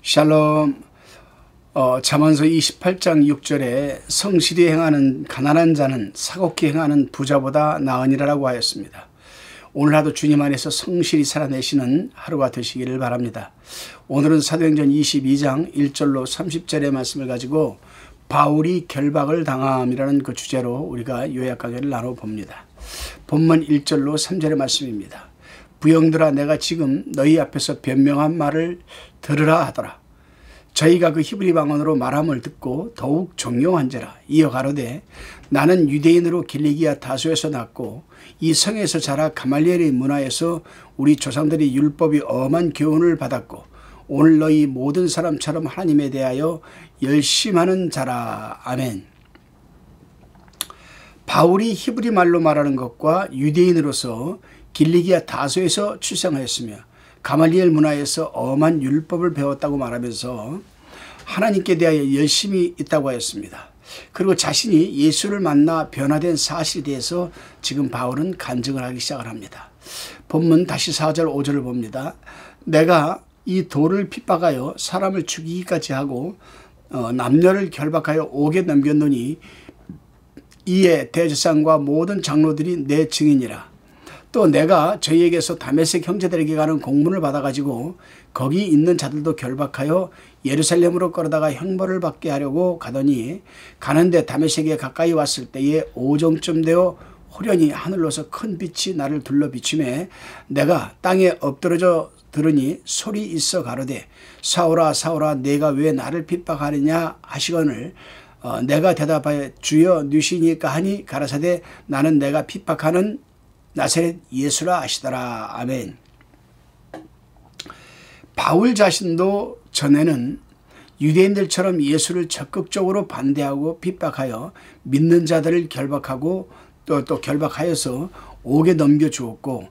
샬롬. 잠언서 28장 6절에 성실히 행하는 가난한 자는 사곡히 행하는 부자보다 나으니라라고 하였습니다. 오늘 하루 주님 안에서 성실히 살아내시는 하루가 되시기를 바랍니다. 오늘은 사도행전 22장 1절로 30절의 말씀을 가지고 바울이 결박을 당함이라는 그 주제로 우리가 요약 강해를 나눠봅니다. 본문 1절로 3절의 말씀입니다. 부형들아, 내가 지금 너희 앞에서 변명한 말을 들으라 하더라. 저희가 그 히브리 방언으로 말함을 듣고 더욱 존경한지라. 이어 가로되 나는 유대인으로 길리기아 다소에서 났고 이 성에서 자라 가말리엘의 문화에서 우리 조상들이 율법이 엄한 교훈을 받았고 오늘 너희 모든 사람처럼 하나님에 대하여 열심하는 자라. 아멘. 바울이 히브리 말로 말하는 것과 유대인으로서 길리기아 다소에서 출생하였으며 가말리엘 문화에서 엄한 율법을 배웠다고 말하면서 하나님께 대하여 열심히 있다고 하였습니다. 그리고 자신이 예수를 만나 변화된 사실에 대해서 지금 바울은 간증을 하기 시작을 합니다. 본문 다시 4절 5절을 봅니다. 내가 이 돌을 핍박하여 사람을 죽이기까지 하고 남녀를 결박하여 옥에 넘겼노니 이에 대제사장과 모든 장로들이 내 증인이라. 또 내가 저희에게서 다메섹 형제들에게 가는 공문을 받아가지고 거기 있는 자들도 결박하여 예루살렘으로 끌어다가 형벌을 받게 하려고 가더니 가는데 다메섹에 가까이 왔을 때에 오정쯤 되어 호련히 하늘로서 큰 빛이 나를 둘러 비추매 내가 땅에 엎드러져 들으니 소리 있어 가로되 사울아 사울아 내가 왜 나를 핍박하느냐 하시거늘 내가 대답하여 주여 누시니까 하니 가라사대 나는 내가 핍박하는 나사렛 예수라 하시더라. 아멘. 바울 자신도 전에는 유대인들처럼 예수를 적극적으로 반대하고 핍박하여 믿는 자들을 결박하고 또 결박하여서 옥에 넘겨주었고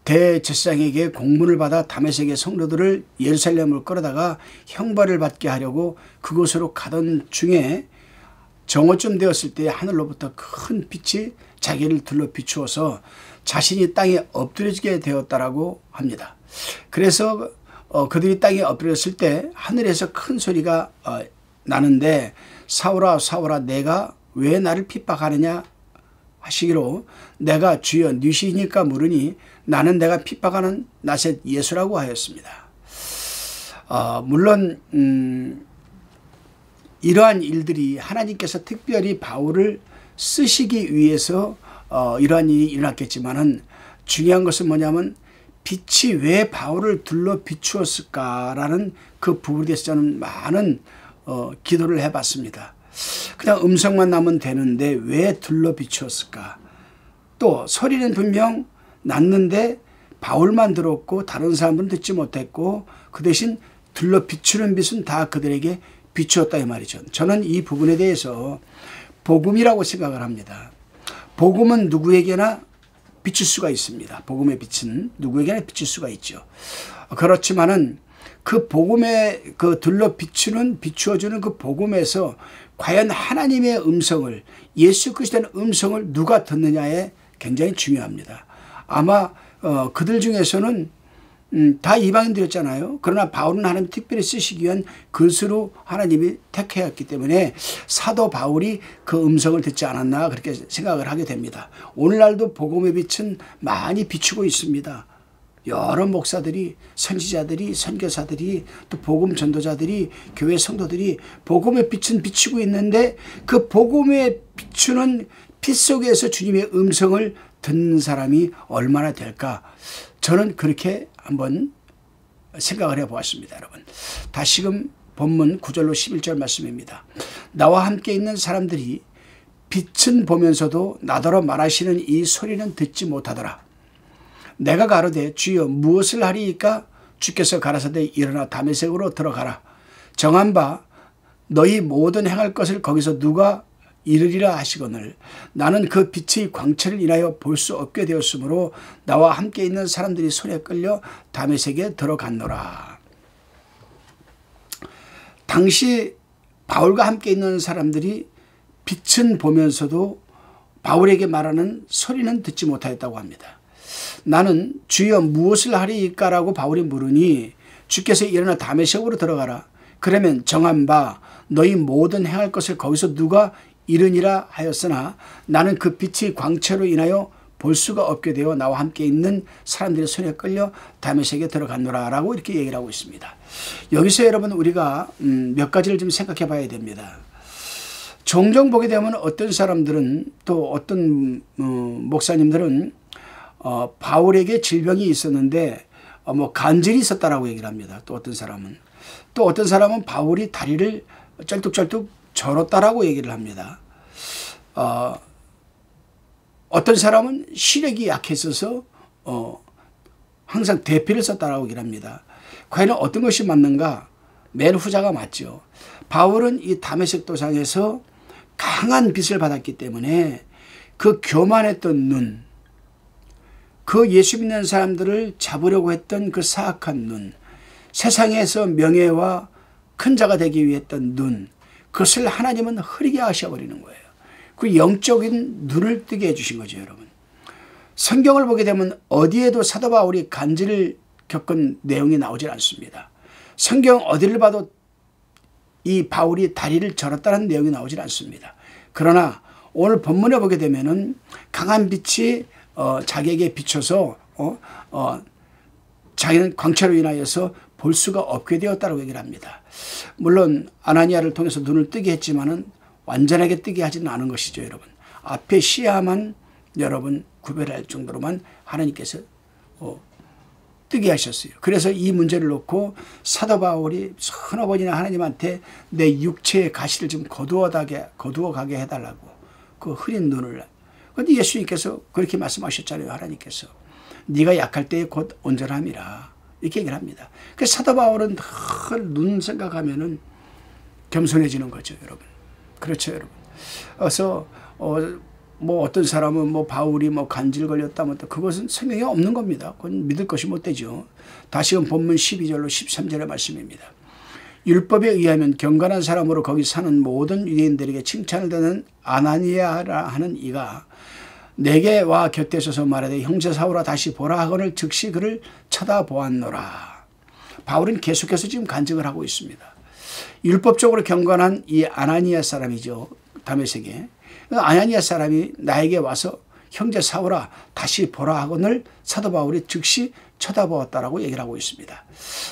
대제사장에게 공문을 받아 다메섹의 성도들을 예루살렘으로 끌어다가 형벌을 받게 하려고 그곳으로 가던 중에 정오쯤 되었을 때 하늘로부터 큰 빛이 자기를 둘러 비추어서 자신이 땅에 엎드려지게 되었다라고 합니다. 그래서 그들이 땅에 엎드렸을 때 하늘에서 큰 소리가 나는데 사울아 사울아 내가 왜 나를 핍박하느냐 하시기로 내가 주여 누시니까 물으니 나는 내가 핍박하는 나셋 예수라고 하였습니다. 물론 이러한 일들이 하나님께서 특별히 바울을 쓰시기 위해서 이러한 일이 일어났겠지만은 중요한 것은 뭐냐면 빛이 왜 바울을 둘러 비추었을까라는 그 부분에 대해서 저는 많은 기도를 해봤습니다. 그냥 음성만 나면 되는데 왜 둘러 비추었을까? 또 소리는 분명 났는데 바울만 들었고 다른 사람들은 듣지 못했고 그 대신 둘러 비추는 빛은 다 그들에게 비추었다 이 말이죠. 저는 이 부분에 대해서 복음이라고 생각을 합니다. 복음은 누구에게나 비칠 수가 있습니다. 복음의 빛은 누구에게나 비칠 수가 있죠. 그렇지만은 그 복음에 그 둘러 비추어주는 그 복음에서 과연 하나님의 음성을 예수 그리스도의 음성을 누가 듣느냐에 굉장히 중요합니다. 아마 그들 중에서는 다 이방인들이었잖아요. 그러나 바울은 하나님 특별히 쓰시기 위한 글수로 하나님이 택하였기 때문에 사도 바울이 그 음성을 듣지 않았나 그렇게 생각을 하게 됩니다. 오늘날도 복음의 빛은 많이 비추고 있습니다. 여러 목사들이 선지자들이 선교사들이 또 복음 전도자들이 교회 성도들이 복음의 빛은 비추고 있는데 그 복음에 비추는 빛 속에서 주님의 음성을 듣는 사람이 얼마나 될까 저는 그렇게 한번 생각을 해보았습니다. 여러분 다시금 본문 9절로 11절 말씀입니다. 나와 함께 있는 사람들이 빛은 보면서도 나더러 말하시는 이 소리는 듣지 못하더라. 내가 가로되 주여 무엇을 하리이까? 주께서 가라사대 일어나 다메섹으로 들어가라. 정한 바 너희 모든 행할 것을 거기서 누가 이르리라 하시거늘 나는 그 빛의 광채를 인하여 볼 수 없게 되었으므로 나와 함께 있는 사람들이 손에 끌려 다메섹에 들어갔노라. 당시 바울과 함께 있는 사람들이 빛은 보면서도 바울에게 말하는 소리는 듣지 못하였다고 합니다. 나는 주여 무엇을 하리이까라고 바울이 물으니 주께서 일어나 다메섹으로 들어가라. 그러면 정한 바 너희 모든 행할 것을 거기서 누가 이르니라 하였으나 나는 그 빛이 광채로 인하여 볼 수가 없게 되어 나와 함께 있는 사람들의 손에 끌려 다메섹에 들어갔노라 라고 이렇게 얘기를 하고 있습니다. 여기서 여러분 우리가 몇 가지를 좀 생각해 봐야 됩니다. 종종 보게 되면 어떤 사람들은 또 어떤 목사님들은 바울에게 질병이 있었는데 뭐 간질이 있었다라고 얘기를 합니다. 또 어떤 사람은 바울이 다리를 쩔뚝쩔뚝 절었다라고 얘기를 합니다. 어떤 사람은 시력이 약했어서 항상 대피를 썼다라고 얘기를 합니다. 과연 어떤 것이 맞는가? 맨 후자가 맞죠. 바울은 이 다메섹 도상에서 강한 빛을 받았기 때문에 그 교만했던 눈, 그 예수 믿는 사람들을 잡으려고 했던 그 사악한 눈, 세상에서 명예와 큰 자가 되기 위해 했던 눈, 그것을 하나님은 흐리게 하셔버리는 거예요. 그 영적인 눈을 뜨게 해주신 거죠, 여러분. 성경을 보게 되면 어디에도 사도 바울이 간질을 겪은 내용이 나오질 않습니다. 성경 어디를 봐도 이 바울이 다리를 절었다는 내용이 나오질 않습니다. 그러나 오늘 본문에 보게 되면은 강한 빛이 자기에게 비춰서 자기는 광채로 인하여서 볼 수가 없게 되었다고 얘기를 합니다. 물론 아나니아를 통해서 눈을 뜨게 했지만은 완전하게 뜨게 하지는 않은 것이죠, 여러분. 앞에 시야만 여러분 구별할 정도로만 하나님께서 뜨게 하셨어요. 그래서 이 문제를 놓고 사도 바울이 서너 번이나 하나님한테 내 육체의 가시를 좀 거두어가게 해달라고 그 흐린 눈을. 그런데 예수님께서 그렇게 말씀하셨잖아요. 하나님께서 네가 약할 때에 곧 온전함이라 이렇게 얘기를 합니다. 그래서 사도 바울은 눈 생각하면은 겸손해지는 거죠, 여러분. 그렇죠, 여러분. 그래서 뭐 어떤 사람은 뭐 바울이 뭐 간질 걸렸다 뭐 그것은 성경에 없는 겁니다. 그건 믿을 것이 못 되죠. 다시금 본문 12절로 13절의 말씀입니다. 율법에 의하면 경건한 사람으로 거기 사는 모든 유대인들에게 칭찬을 듣는 아나니아라 하는 이가 내게 와 곁에 서서 말하되 형제 사울아 다시 보라 하거늘 즉시 그를 쳐다보았노라. 바울은 계속해서 지금 간증을 하고 있습니다. 율법적으로 경건한 이 아나니아 사람이죠. 다메섹에. 아나니아 사람이 나에게 와서 형제 사울아 다시 보라 하거늘 사도 바울이 즉시 쳐다보았다라고 얘기를 하고 있습니다.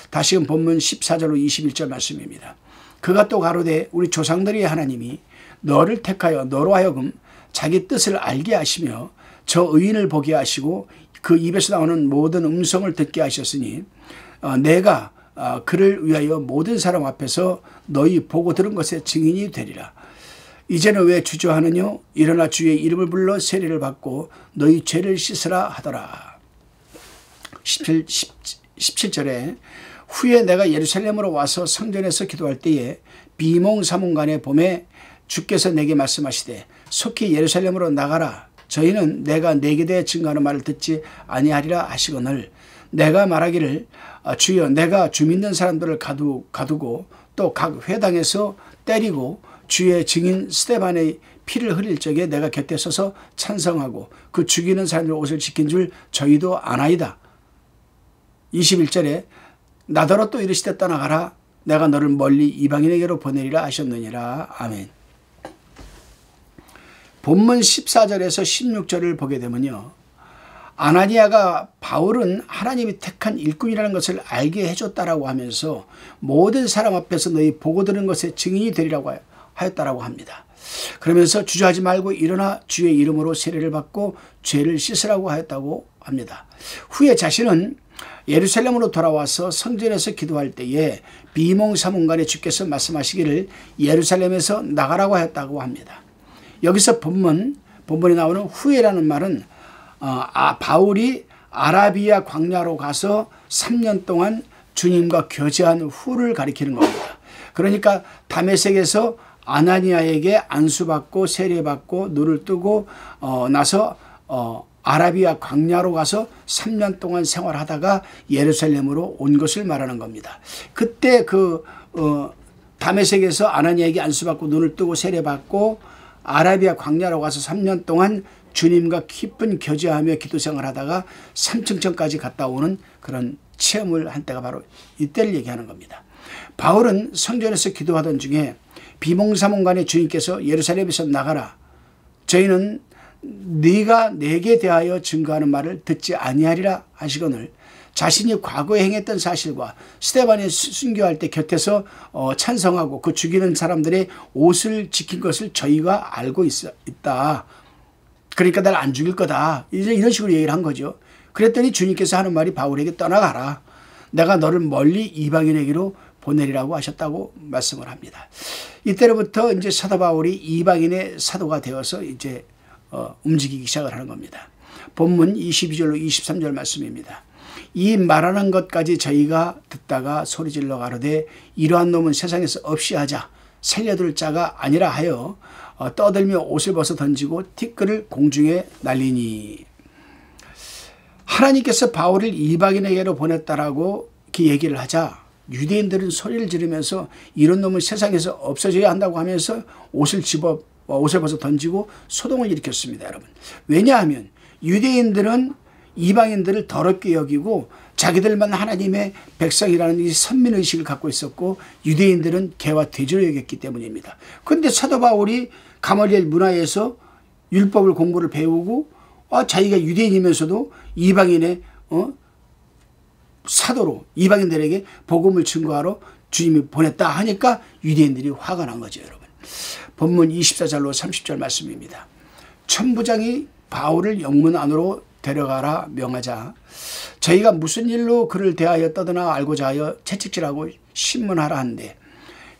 다시금 본문 14절로 21절 말씀입니다. 그가 또 가로되 우리 조상들의 하나님이 너를 택하여 너로 하여금 자기 뜻을 알게 하시며 저 의인을 보게 하시고 그 입에서 나오는 모든 음성을 듣게 하셨으니 내가 그를 위하여 모든 사람 앞에서 너희 보고 들은 것의 증인이 되리라. 이제는 왜 주저하느뇨? 일어나 주의 이름을 불러 세례를 받고 너희 죄를 씻으라 하더라. 17절에 후에 내가 예루살렘으로 와서 성전에서 기도할 때에 비몽사몽간에 봄에 주께서 내게 말씀하시되 속히 예루살렘으로 나가라. 저희는 내가 내게 대해 증거하는 말을 듣지 아니하리라 하시거늘 내가 말하기를 주여 내가 주 믿는 사람들을 가두고 또 각 회당에서 때리고 주의 증인 스데반의 피를 흘릴 적에 내가 곁에 서서 찬성하고 그 죽이는 사람들의 옷을 지킨 줄 저희도 아나이다. 21절에 나더러 또 이르시되 떠나가라. 내가 너를 멀리 이방인에게로 보내리라 하셨느니라. 아멘. 본문 14절에서 16절을 보게 되면요. 아나니아가 바울은 하나님이 택한 일꾼이라는 것을 알게 해줬다라고 하면서 모든 사람 앞에서 너희 보고 들은 것의 증인이 되리라고 하였다라고 합니다. 그러면서 주저하지 말고 일어나 주의 이름으로 세례를 받고 죄를 씻으라고 하였다고 합니다. 후에 자신은 예루살렘으로 돌아와서 성전에서 기도할 때에 비몽사몽간에 주께서 말씀하시기를 예루살렘에서 나가라고 하였다고 합니다. 여기서 본문에 나오는 후에라는 말은 바울이 아라비아 광야로 가서 3년 동안 주님과 교제한 후를 가리키는 겁니다. 그러니까 다메섹에서 아나니아에게 안수받고 세례받고 눈을 뜨고 나서 아라비아 광야로 가서 3년 동안 생활하다가 예루살렘으로 온 것을 말하는 겁니다. 그때 다메섹에서 아나니아에게 안수받고 눈을 뜨고 세례받고 아라비아 광야로 가서 3년 동안 주님과 깊은 교제하며 기도생활을 하다가 3층천까지 갔다 오는 그런 체험을 한 때가 바로 이때를 얘기하는 겁니다. 바울은 성전에서 기도하던 중에 비몽사몽간에 주님께서 예루살렘에서 나가라. 저희는 네가 내게 대하여 증거하는 말을 듣지 아니하리라 하시거늘 자신이 과거에 행했던 사실과 스데반이 순교할 때 곁에서 찬성하고 그 죽이는 사람들의 옷을 지킨 것을 저희가 알고 있다. 그러니까 날 안 죽일 거다. 이런 식으로 얘기를 한 거죠. 그랬더니 주님께서 하는 말이 바울에게 떠나가라. 내가 너를 멀리 이방인에게로 보내리라고 하셨다고 말씀을 합니다. 이때로부터 이제 사도 바울이 이방인의 사도가 되어서 이제 움직이기 시작을 하는 겁니다. 본문 22절로 23절 말씀입니다. 이 말하는 것까지 저희가 듣다가 소리질러 가로되 이러한 놈은 세상에서 없이 하자. 살려둘 자가 아니라 하여 떠들며 옷을 벗어 던지고 티끌을 공중에 날리니. 하나님께서 바울을 이방인에게로 보냈다라고 이렇게 얘기를 하자 유대인들은 소리를 지르면서 이런 놈은 세상에서 없어져야 한다고 하면서 옷을 벗어 던지고 소동을 일으켰습니다. 여러분. 왜냐하면 유대인들은 이방인들을 더럽게 여기고 자기들만 하나님의 백성이라는 이 선민의식을 갖고 있었고 유대인들은 개와 돼지로 여겼기 때문입니다. 그런데 사도 바울이 가말리엘 문화에서 율법을 공부를 배우고 자기가 유대인이면서도 이방인의 사도로 이방인들에게 복음을 증거하러 주님이 보냈다 하니까 유대인들이 화가 난 거죠. 여러분. 본문 24절로 30절 말씀입니다. 천부장이 바울을 영문 안으로 데려가라 명하자 저희가 무슨 일로 그를 대하여 떠드나 알고자 하여 채찍질하고 신문하라 한데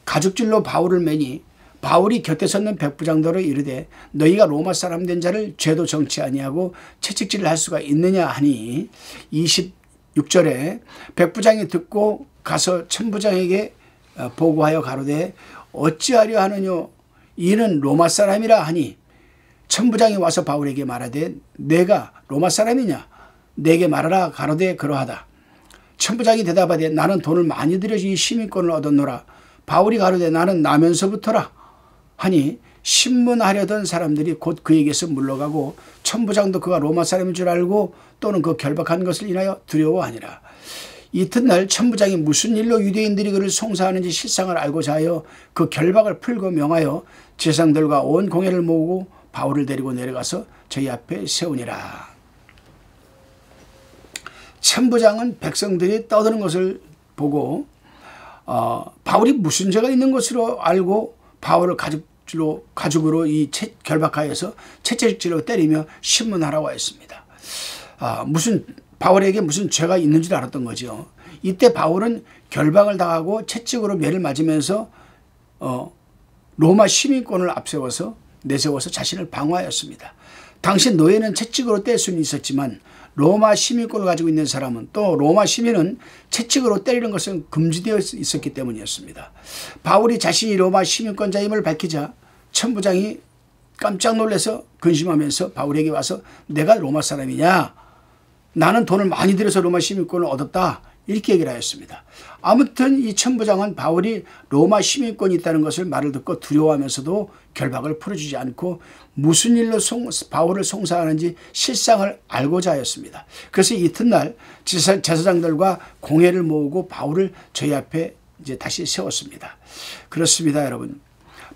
가죽질로 바울을 매니 바울이 곁에 섰는 백부장들을 이르되 너희가 로마 사람 된 자를 죄도 정치 아니하고 채찍질을 할 수가 있느냐 하니 26절에 백부장이 듣고 가서 천부장에게 보고하여 가로되 어찌하려 하느뇨 이는 로마 사람이라 하니 천부장이 와서 바울에게 말하되 내가 로마 사람이냐 내게 말하라 가로되 그러하다. 천부장이 대답하되 나는 돈을 많이 들여 이 시민권을 얻었노라. 바울이 가로되 나는 나면서부터라 하니 신문하려던 사람들이 곧 그에게서 물러가고 천부장도 그가 로마 사람인 줄 알고 또는 그 결박한 것을 인하여 두려워하니라. 이튿날 천부장이 무슨 일로 유대인들이 그를 송사하는지 실상을 알고자 하여 그 결박을 풀고 명하여 제사장들과 온 공회를 모으고 바울을 데리고 내려가서 저희 앞에 세우니라. 천부장은 백성들이 떠드는 것을 보고 바울이 무슨 죄가 있는 것으로 알고 바울을 가죽으로 결박하여서 채찍질로 때리며 신문하라고 했습니다. 바울에게 무슨 죄가 있는 줄 알았던 거죠. 이때 바울은 결박을 당하고 채찍으로 매를 맞으면서 로마 시민권을 내세워서 자신을 방어하였습니다. 당시 노예는 채찍으로 뗄 수는 있었지만 로마 시민권을 가지고 있는 사람은 또 로마 시민은 채찍으로 때리는 것은 금지되어 있었기 때문이었습니다. 바울이 자신이 로마 시민권자임을 밝히자 천부장이 깜짝 놀라서 근심하면서 바울에게 와서 내가 로마 사람이냐? 나는 돈을 많이 들여서 로마 시민권을 얻었다. 이렇게 얘기를 하였습니다. 아무튼 이 천부장은 바울이 로마 시민권이 있다는 것을 말을 듣고 두려워하면서도 결박을 풀어주지 않고 무슨 일로 바울을 송사하는지 실상을 알고자 하였습니다. 그래서 이튿날 제사장들과 공회를 모으고 바울을 저희 앞에 이제 다시 세웠습니다. 그렇습니다, 여러분.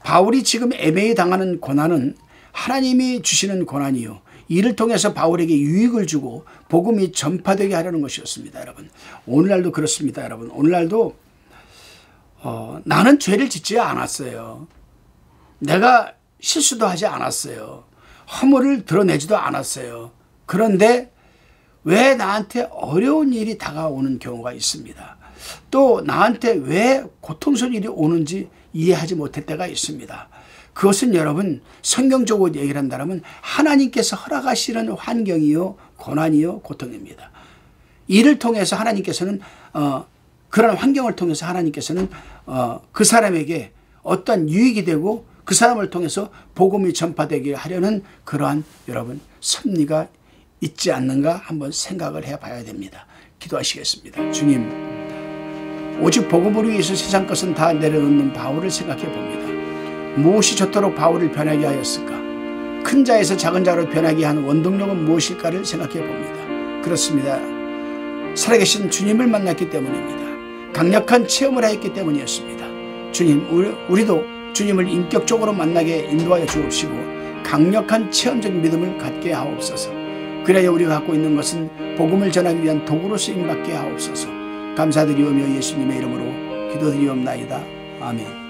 바울이 지금 애매히 당하는 고난은 하나님이 주시는 고난이요. 이를 통해서 바울에게 유익을 주고 복음이 전파되게 하려는 것이었습니다. 여러분. 오늘날도 그렇습니다. 여러분. 오늘날도 나는 죄를 짓지 않았어요. 내가 실수도 하지 않았어요. 허물을 드러내지도 않았어요. 그런데 왜 나한테 어려운 일이 다가오는 경우가 있습니다. 또 나한테 왜 고통스러운 일이 오는지 이해하지 못할 때가 있습니다. 그것은 여러분 성경적으로 얘기를 한다면 하나님께서 허락하시는 환경이요 고난이요 고통입니다. 이를 통해서 하나님께서는 그런 환경을 통해서 하나님께서는 그 사람에게 어떤 유익이 되고 그 사람을 통해서 복음이 전파되게 하려는 그러한 여러분 섭리가 있지 않는가 한번 생각을 해봐야 됩니다. 기도하시겠습니다. 주님, 오직 복음을 위해서 세상 것은 다 내려놓는 바울을 생각해 봅니다. 무엇이 좋도록 바울을 변하게 하였을까? 큰 자에서 작은 자로 변하게 한 원동력은 무엇일까를 생각해 봅니다. 그렇습니다. 살아계신 주님을 만났기 때문입니다. 강력한 체험을 하였기 때문이었습니다. 주님, 우리도 주님을 인격적으로 만나게 인도하여 주옵시고 강력한 체험적 믿음을 갖게 하옵소서. 그래야 우리가 갖고 있는 것은 복음을 전하기 위한 도구로 쓰임받게 하옵소서. 감사드리오며 예수님의 이름으로 기도드리옵나이다. 아멘.